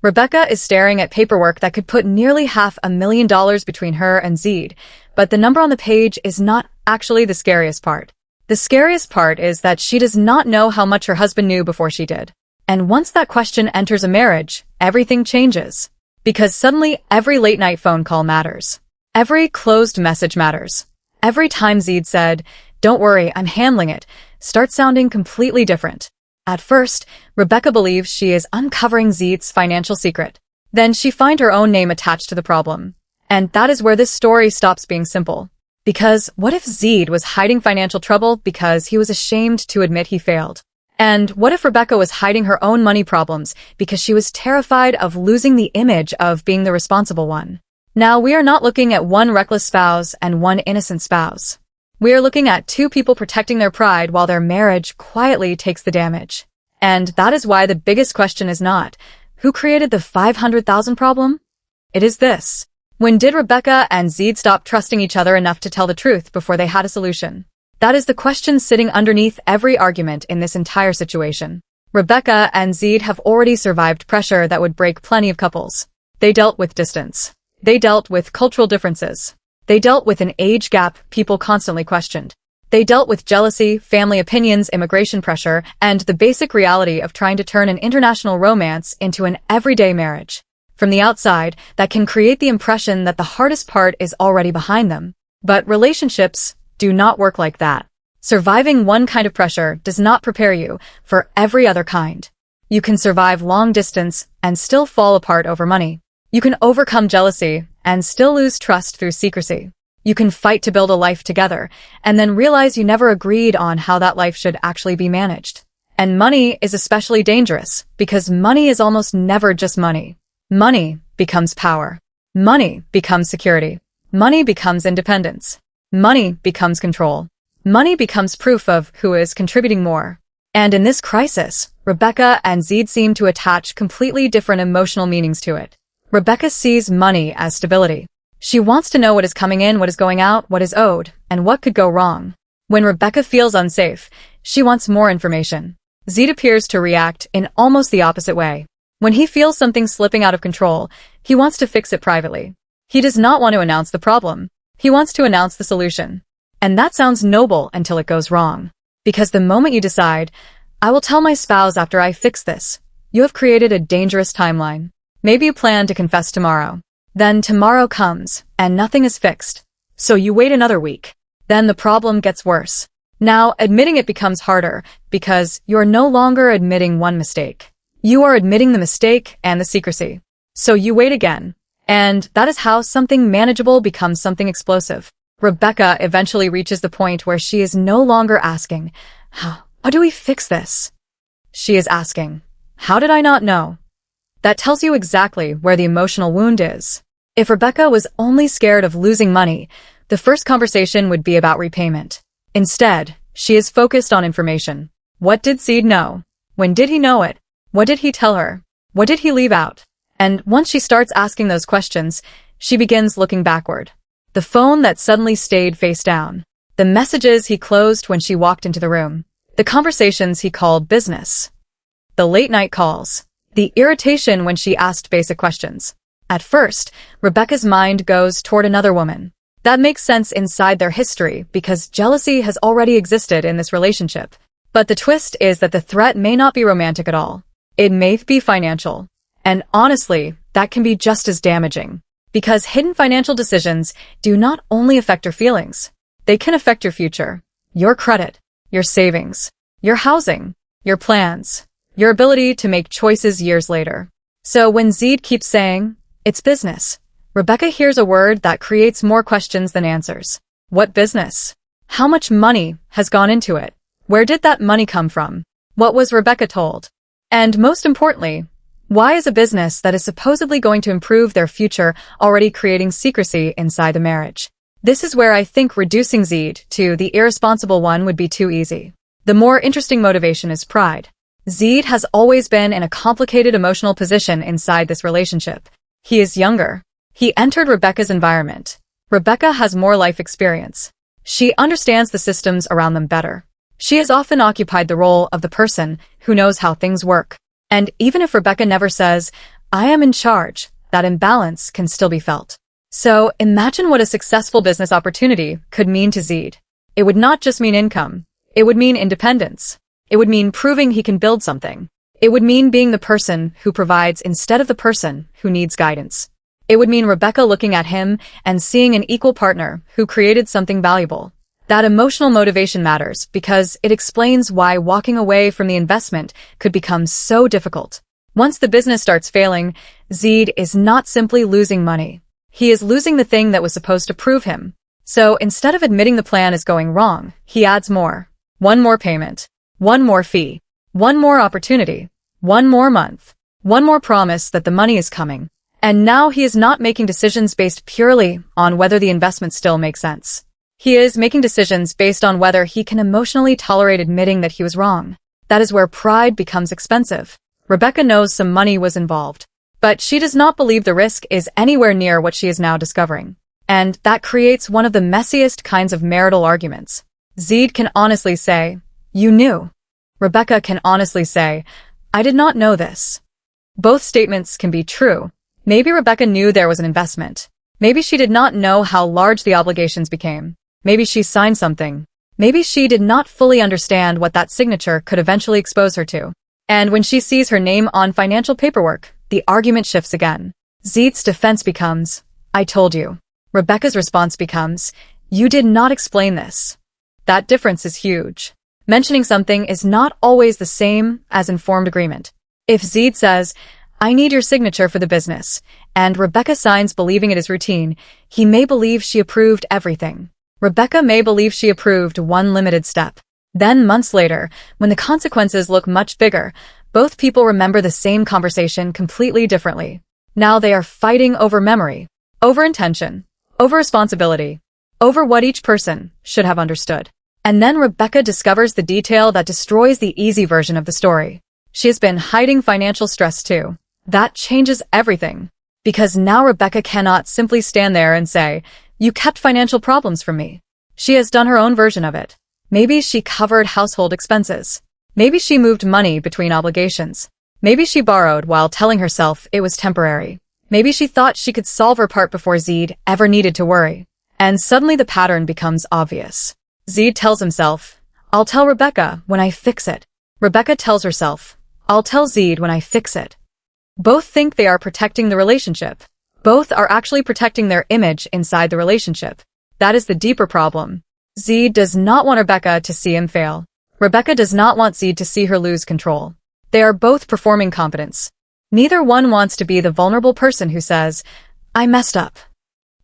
Rebecca is staring at paperwork that could put nearly $500,000 between her and Zied, but the number on the page is not actually the scariest part. The scariest part is that she does not know how much her husband knew before she did. And once that question enters a marriage, everything changes. Because suddenly every late-night phone call matters. Every closed message matters. Every time Zied said, "Don't worry, I'm handling it," starts sounding completely different. At first, Rebecca believes she is uncovering Zied's financial secret. Then she finds her own name attached to the problem. And that is where this story stops being simple. Because what if Zied was hiding financial trouble because he was ashamed to admit he failed? And what if Rebecca was hiding her own money problems because she was terrified of losing the image of being the responsible one? Now, we are not looking at one reckless spouse and one innocent spouse. We are looking at two people protecting their pride while their marriage quietly takes the damage. And that is why the biggest question is not, who created the 500,000 problem? It is this. When did Rebecca and Zied stop trusting each other enough to tell the truth before they had a solution? That is the question sitting underneath every argument in this entire situation. Rebecca and Zied have already survived pressure that would break plenty of couples. They dealt with distance. They dealt with cultural differences. They dealt with an age gap people constantly questioned. They dealt with jealousy, family opinions, immigration pressure, and the basic reality of trying to turn an international romance into an everyday marriage. From the outside, that can create the impression that the hardest part is already behind them. But relationships do not work like that. Surviving one kind of pressure does not prepare you for every other kind. You can survive long distance and still fall apart over money. You can overcome jealousy and still lose trust through secrecy. You can fight to build a life together and then realize you never agreed on how that life should actually be managed. And money is especially dangerous because money is almost never just money. Money becomes power. Money becomes security. Money becomes independence. Money becomes control. Money becomes proof of who is contributing more. And in this crisis, Rebecca and Zied seem to attach completely different emotional meanings to it. Rebecca sees money as stability. She wants to know what is coming in, what is going out, what is owed, and what could go wrong. When Rebecca feels unsafe, she wants more information. Zied appears to react in almost the opposite way. When he feels something slipping out of control, he wants to fix it privately. He does not want to announce the problem. He wants to announce the solution. And that sounds noble until it goes wrong. Because the moment you decide, "I will tell my spouse after I fix this," you have created a dangerous timeline. Maybe you plan to confess tomorrow. Then tomorrow comes, and nothing is fixed. So you wait another week. Then the problem gets worse. Now, admitting it becomes harder, because you are no longer admitting one mistake. You are admitting the mistake and the secrecy. So you wait again. And that is how something manageable becomes something explosive. Rebecca eventually reaches the point where she is no longer asking, how do we fix this? She is asking, how did I not know? That tells you exactly where the emotional wound is. If Rebecca was only scared of losing money, the first conversation would be about repayment. Instead, she is focused on information. What did Zied know? When did he know it? What did he tell her? What did he leave out? And once she starts asking those questions, she begins looking backward. The phone that suddenly stayed face down. The messages he closed when she walked into the room. The conversations he called business. The late-night calls. The irritation when she asked basic questions. At first, Rebecca's mind goes toward another woman. That makes sense inside their history because jealousy has already existed in this relationship. But the twist is that the threat may not be romantic at all. It may be financial. And honestly, that can be just as damaging. Because hidden financial decisions do not only affect your feelings. They can affect your future, your credit, your savings, your housing, your plans, your ability to make choices years later. So when Zied keeps saying, "It's business," Rebecca hears a word that creates more questions than answers. What business? How much money has gone into it? Where did that money come from? What was Rebecca told? And most importantly, why is a business that is supposedly going to improve their future already creating secrecy inside the marriage? This is where I think reducing Zied to the irresponsible one would be too easy. The more interesting motivation is pride. Zied has always been in a complicated emotional position inside this relationship. He is younger. He entered Rebecca's environment. Rebecca has more life experience. She understands the systems around them better. She has often occupied the role of the person who knows how things work. And even if Rebecca never says, I am in charge, that imbalance can still be felt. So imagine what a successful business opportunity could mean to Zied. It would not just mean income. It would mean independence. It would mean proving he can build something. It would mean being the person who provides instead of the person who needs guidance. It would mean Rebecca looking at him and seeing an equal partner who created something valuable. That emotional motivation matters because it explains why walking away from the investment could become so difficult. Once the business starts failing, Zied is not simply losing money. He is losing the thing that was supposed to prove him. So instead of admitting the plan is going wrong, he adds more. One more payment. One more fee. One more opportunity. One more month. One more promise that the money is coming. And now he is not making decisions based purely on whether the investment still makes sense. He is making decisions based on whether he can emotionally tolerate admitting that he was wrong. That is where pride becomes expensive. Rebecca knows some money was involved, but she does not believe the risk is anywhere near what she is now discovering. And that creates one of the messiest kinds of marital arguments. Zied can honestly say, "You knew." Rebecca can honestly say, "I did not know this." Both statements can be true. Maybe Rebecca knew there was an investment. Maybe she did not know how large the obligations became. Maybe she signed something. Maybe she did not fully understand what that signature could eventually expose her to. And when she sees her name on financial paperwork, the argument shifts again. Zied's defense becomes, "I told you." Rebecca's response becomes, "You did not explain this." That difference is huge. Mentioning something is not always the same as informed agreement. If Zied says, "I need your signature for the business," and Rebecca signs believing it is routine, he may believe she approved everything. Rebecca may believe she approved one limited step. Then months later, when the consequences look much bigger, both people remember the same conversation completely differently. Now they are fighting over memory, over intention, over responsibility, over what each person should have understood. And then Rebecca discovers the detail that destroys the easy version of the story. She has been hiding financial stress too. That changes everything. Because now Rebecca cannot simply stand there and say, "You kept financial problems from me." She has done her own version of it. Maybe she covered household expenses. Maybe she moved money between obligations. Maybe she borrowed while telling herself it was temporary. Maybe she thought she could solve her part before Zied ever needed to worry. And suddenly the pattern becomes obvious. Zied tells himself, "I'll tell Rebecca when I fix it." Rebecca tells herself, "I'll tell Zied when I fix it." Both think they are protecting the relationship. Both are actually protecting their image inside the relationship. That is the deeper problem. Zied does not want Rebecca to see him fail. Rebecca does not want Zied to see her lose control. They are both performing competence. Neither one wants to be the vulnerable person who says, "I messed up."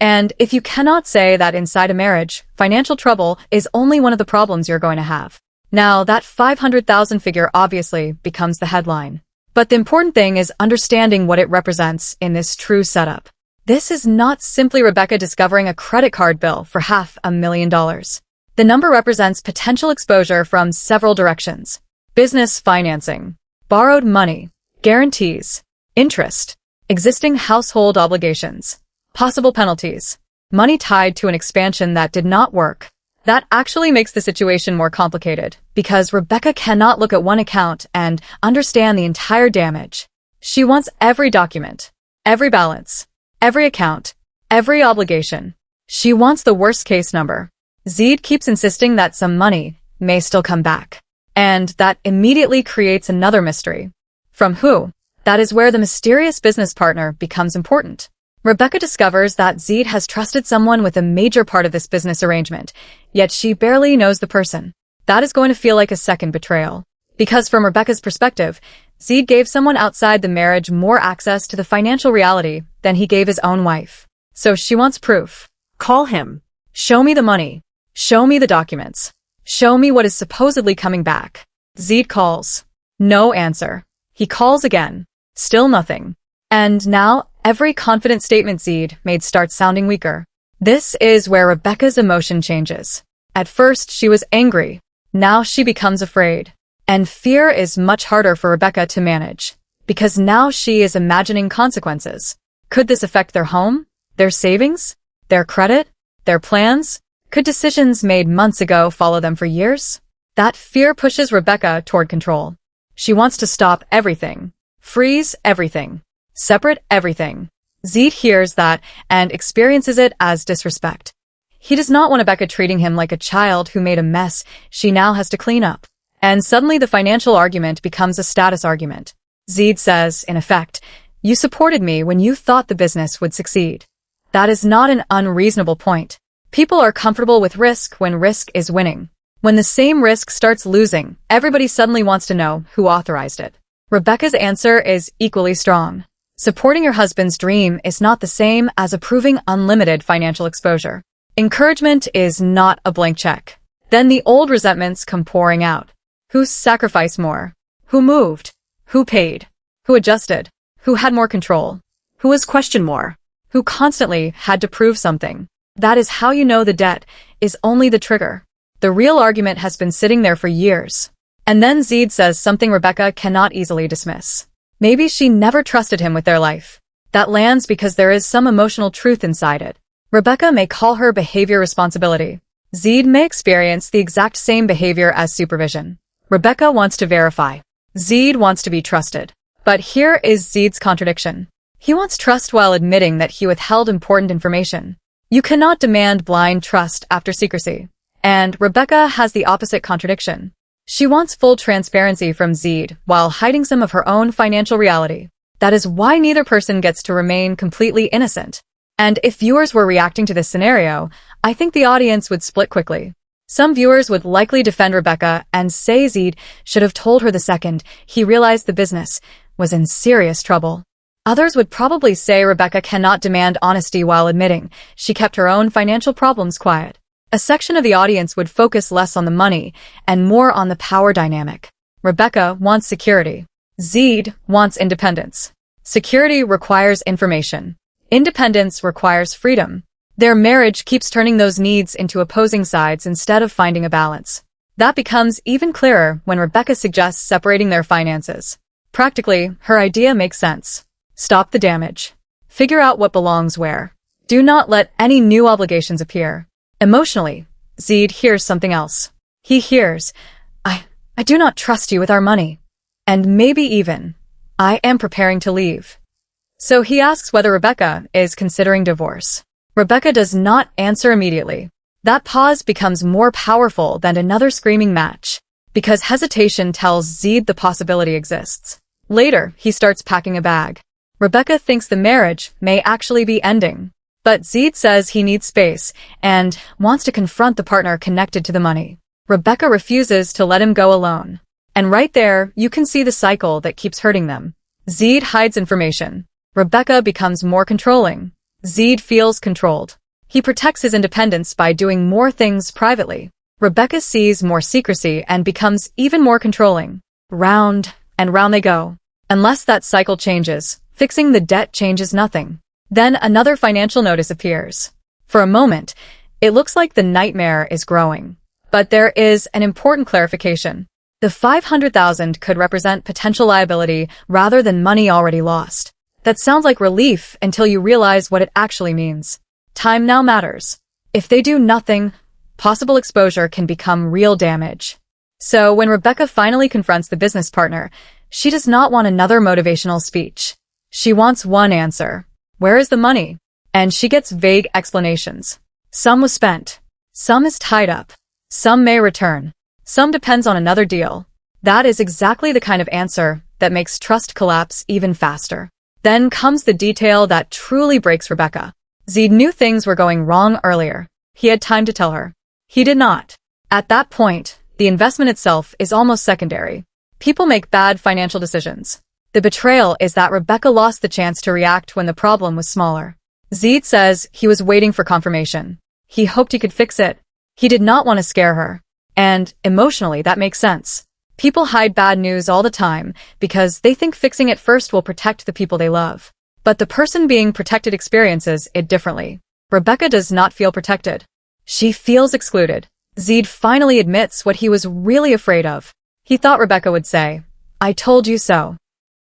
And if you cannot say that inside a marriage, financial trouble is only one of the problems you're going to have. Now, that 500,000 figure obviously becomes the headline. But the important thing is understanding what it represents in this true setup. This is not simply Rebecca discovering a credit card bill for $500,000. The number represents potential exposure from several directions. Business financing, borrowed money, guarantees, interest, existing household obligations, possible penalties, money tied to an expansion that did not work. That actually makes the situation more complicated, because Rebecca cannot look at one account and understand the entire damage. She wants every document, every balance, every account, every obligation. She wants the worst-case number. Zied keeps insisting that some money may still come back. And that immediately creates another mystery. From who? That is where the mysterious business partner becomes important. Rebecca discovers that Zied has trusted someone with a major part of this business arrangement, yet she barely knows the person. That is going to feel like a second betrayal. Because from Rebecca's perspective, Zied gave someone outside the marriage more access to the financial reality than he gave his own wife. So she wants proof. Call him. Show me the money. Show me the documents. Show me what is supposedly coming back. Zied calls. No answer. He calls again. Still nothing. And now, every confident statement Zied made starts sounding weaker. This is where Rebecca's emotion changes. At first, she was angry. Now she becomes afraid. And fear is much harder for Rebecca to manage, because now she is imagining consequences. Could this affect their home, their savings, their credit, their plans? Could decisions made months ago follow them for years? That fear pushes Rebecca toward control. She wants to stop everything, freeze everything, Separate everything. Zied hears that and experiences it as disrespect. He does not want Rebecca treating him like a child who made a mess she now has to clean up. And suddenly the financial argument becomes a status argument. Zied says, in effect, "You supported me when you thought the business would succeed." That is not an unreasonable point. People are comfortable with risk when risk is winning. When the same risk starts losing, everybody suddenly wants to know who authorized it. Rebecca's answer is equally strong. Supporting your husband's dream is not the same as approving unlimited financial exposure. Encouragement is not a blank check. Then the old resentments come pouring out. Who sacrificed more? Who moved? Who paid? Who adjusted? Who had more control? Who was questioned more? Who constantly had to prove something? That is how you know the debt is only the trigger. The real argument has been sitting there for years. And then Zied says something Rebecca cannot easily dismiss. Maybe she never trusted him with their life. That lands because there is some emotional truth inside it. Rebecca may call her behavior responsibility. Zied may experience the exact same behavior as supervision. Rebecca wants to verify. Zied wants to be trusted. But here is Zied's contradiction. He wants trust while admitting that he withheld important information. You cannot demand blind trust after secrecy. And Rebecca has the opposite contradiction. She wants full transparency from Zied while hiding some of her own financial reality. That is why neither person gets to remain completely innocent. And if viewers were reacting to this scenario, I think the audience would split quickly. Some viewers would likely defend Rebecca and say Zied should have told her the second he realized the business was in serious trouble. Others would probably say Rebecca cannot demand honesty while admitting she kept her own financial problems quiet. A section of the audience would focus less on the money and more on the power dynamic. Rebecca wants security. Zied wants independence. Security requires information. Independence requires freedom. Their marriage keeps turning those needs into opposing sides instead of finding a balance. That becomes even clearer when Rebecca suggests separating their finances. Practically, her idea makes sense. Stop the damage. Figure out what belongs where. Do not let any new obligations appear. Emotionally, Zied hears something else. He hears, I do not trust you with our money. And maybe even, I am preparing to leave. So he asks whether Rebecca is considering divorce. Rebecca does not answer immediately. That pause becomes more powerful than another screaming match, because hesitation tells Zied the possibility exists. Later, he starts packing a bag. Rebecca thinks the marriage may actually be ending. But Zied says he needs space and wants to confront the partner connected to the money. Rebecca refuses to let him go alone. And right there, you can see the cycle that keeps hurting them. Zied hides information. Rebecca becomes more controlling. Zied feels controlled. He protects his independence by doing more things privately. Rebecca sees more secrecy and becomes even more controlling. Round and round they go. Unless that cycle changes, fixing the debt changes nothing. Then another financial notice appears. For a moment, it looks like the nightmare is growing. But there is an important clarification. The $500,000 could represent potential liability rather than money already lost. That sounds like relief until you realize what it actually means. Time now matters. If they do nothing, possible exposure can become real damage. So when Rebecca finally confronts the business partner, she does not want another motivational speech. She wants one answer. Where is the money? And she gets vague explanations. Some was spent. Some is tied up. Some may return. Some depends on another deal. That is exactly the kind of answer that makes trust collapse even faster. Then comes the detail that truly breaks Rebecca. Zied knew things were going wrong earlier. He had time to tell her. He did not. At that point, the investment itself is almost secondary. People make bad financial decisions. The betrayal is that Rebecca lost the chance to react when the problem was smaller. Zied says he was waiting for confirmation. He hoped he could fix it. He did not want to scare her. And, emotionally, that makes sense. People hide bad news all the time because they think fixing it first will protect the people they love. But the person being protected experiences it differently. Rebecca does not feel protected. She feels excluded. Zied finally admits what he was really afraid of. He thought Rebecca would say, "I told you so."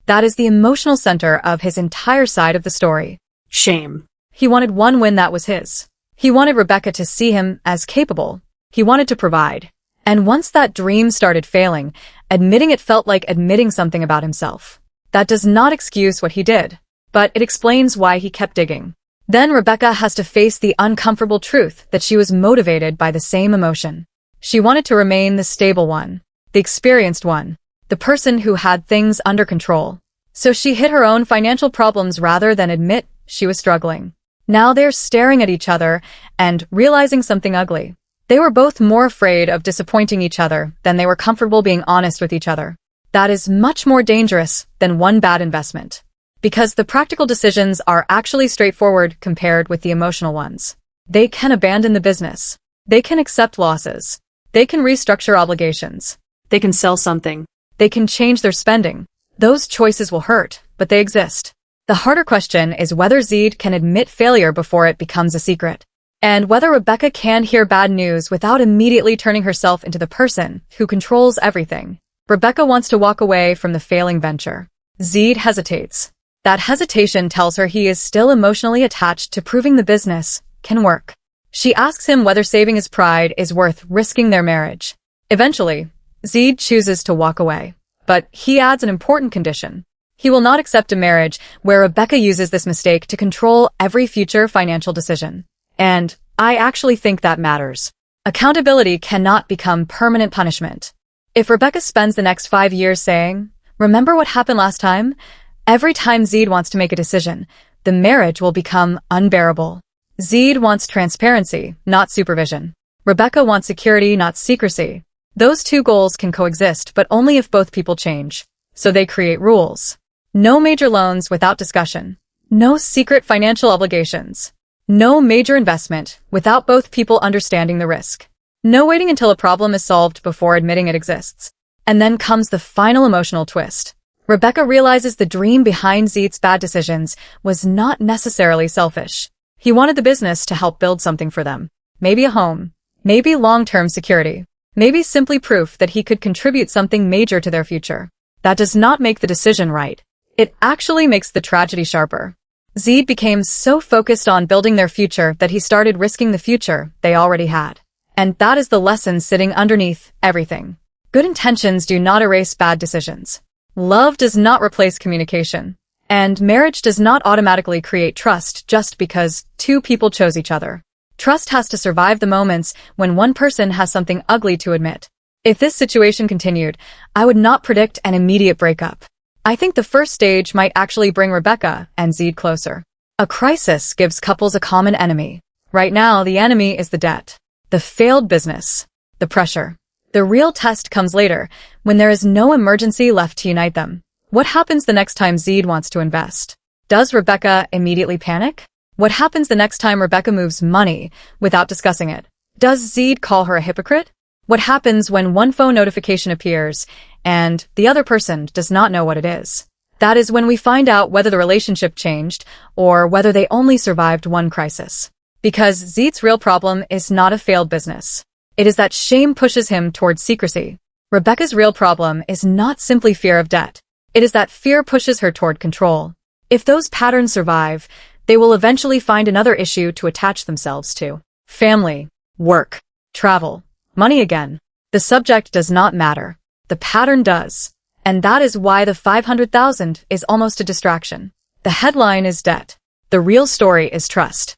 That is the emotional center of his entire side of the story. Shame. He wanted one win that was his. He wanted Rebecca to see him as capable. He wanted to provide. And once that dream started failing, admitting it felt like admitting something about himself. That does not excuse what he did. but it explains why he kept digging. Then Rebecca has to face the uncomfortable truth that she was motivated by the same emotion. She wanted to remain the stable one, the experienced one, the person who had things under control. So she hid her own financial problems rather than admit she was struggling. Now they're staring at each other and realizing something ugly. They were both more afraid of disappointing each other than they were comfortable being honest with each other. That is much more dangerous than one bad investment, because the practical decisions are actually straightforward compared with the emotional ones. They can abandon the business. They can accept losses. They can restructure obligations. They can sell something. They can change their spending. Those choices will hurt, but they exist. The harder question is whether Zied can admit failure before it becomes a secret, and whether Rebecca can hear bad news without immediately turning herself into the person who controls everything. Rebecca wants to walk away from the failing venture. Zied hesitates. That hesitation tells her he is still emotionally attached to proving the business can work. She asks him whether saving his pride is worth risking their marriage. Eventually, Zied chooses to walk away, but he adds an important condition. He will not accept a marriage where Rebecca uses this mistake to control every future financial decision. And I actually think that matters. Accountability cannot become permanent punishment. If Rebecca spends the next 5 years saying, "Remember what happened last time?" every time Zied wants to make a decision, the marriage will become unbearable. Zied wants transparency, not supervision. Rebecca wants security, not secrecy. Those two goals can coexist, but only if both people change. So they create rules. No major loans without discussion. No secret financial obligations. No major investment without both people understanding the risk. No waiting until a problem is solved before admitting it exists. And then comes the final emotional twist. Rebecca realizes the dream behind Zied's bad decisions was not necessarily selfish. He wanted the business to help build something for them. Maybe a home. Maybe long-term security. Maybe simply proof that he could contribute something major to their future. That does not make the decision right. It actually makes the tragedy sharper. Zied became so focused on building their future that he started risking the future they already had. And that is the lesson sitting underneath everything. Good intentions do not erase bad decisions. Love does not replace communication. And marriage does not automatically create trust just because two people chose each other. Trust has to survive the moments when one person has something ugly to admit. If this situation continued, I would not predict an immediate breakup. I think the first stage might actually bring Rebecca and Zied closer. A crisis gives couples a common enemy. Right now, the enemy is the debt, the failed business, the pressure. The real test comes later, when there is no emergency left to unite them. What happens the next time Zied wants to invest? Does Rebecca immediately panic? What happens the next time Rebecca moves money without discussing it? Does Zied call her a hypocrite? What happens when one phone notification appears and the other person does not know what it is? That is when we find out whether the relationship changed or whether they only survived one crisis. Because Zied's real problem is not a failed business. It is that shame pushes him towards secrecy. Rebecca's real problem is not simply fear of debt. It is that fear pushes her toward control. If those patterns survive, they will eventually find another issue to attach themselves to. Family, work, travel, money again. The subject does not matter. The pattern does. And that is why the 500,000 is almost a distraction. The headline is debt. The real story is trust.